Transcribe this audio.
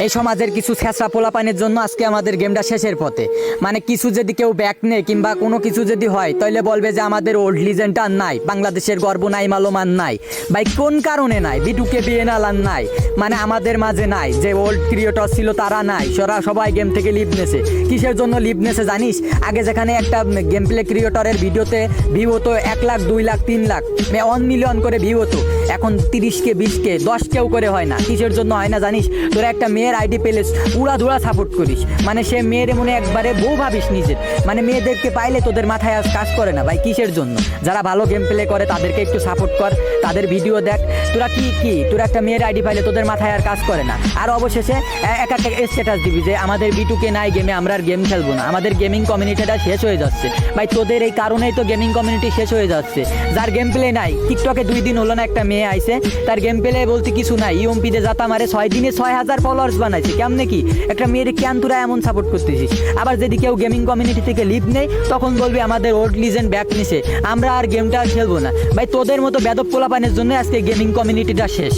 এই সমাজের কিছু ছেঁচড়া পোলাপানের জন্য আজকে আমাদের গেমটা শেষের পথে। মানে কিছু যদি কেউ ব্যাক নেয় কিংবা কোনো কিছু যদি হয় তাহলে বলবে যে আমাদের ওল্ড লিজেন্ড আর নাই, বাংলাদেশের গর্ব নাই, মালোমান নাই। ভাই কোন কারণে নাই? বিটুকে বিএনএল আর নাই, মানে আমাদের মাঝে নাই। যে ওল্ড ক্রিয়েটর ছিল তারা নাই, সবাই গেম থেকে লিভ নেছে। কিসের জন্য লিভ নেছে জানিস? আগে যেখানে একটা গেম প্লে ক্রিয়েটরের ভিডিওতে ভিউ হতো 1 লাখ 2 লাখ 3 লাখ 1 মিলিয়ন করে ভিউ হতো, এখন 30কে 20কে 10কেও করে হয় না। কিসের জন্য হয় না জানিস? তোরা একটা মেয়ের আইডি পেলেস উড়াধুরা সাপোর্ট করিস, মানে সে মেয়ের মনে একবারে বউ ভাবিস নিজের, মানে মেয়েদেরকে পাইলে তোদের মাথায় আজ কাজ করে না। ভাই কিসের জন্য? যারা ভালো গেম প্লে করে তাদেরকে একটু সাপোর্ট কর, তাদের ভিডিও দেখ। তোরা তোরা একটা মেয়ের আইডি পাইলে তোদের মাথায় আর কাজ করে না। আর অবশেষে একটা স্ট্যাটাস দিবি যে আমাদের বিটুকে নাই গেমে, আমরা আর গেম খেলবো না, আমাদের গেমিং কমিউনিটিটা শেষ হয়ে যাচ্ছে। ভাই তোদের এই কারণেই তো গেমিং কমিউনিটি শেষ হয়ে যাচ্ছে। যার গেম প্লে নাই, টিকটকে 2 দিন হলো না একটা মেয়ে আইছে, তার গেম প্লে বলতে কিছু নাই, ইউএমপিতে যাতা মারে 6 দিনে 6000 ফলোয়ার্স বানাইছে। কেমনে কি একটা মেয়ের কেন তোরা এমন সাপোর্ট করতেছিস? আবার যদি কেউ গেমিং কমিউনিটি থেকে লিভ নেই তখন বলবি আমাদের ওল্ড লিজেন্ড ব্যাক নিছে, আমরা আর গেমটা আর খেলবো না। ভাই তোদের মতো বেদব পোলাপানের জন্য আজকে গেমিং কমিউনিটিটা শেষ।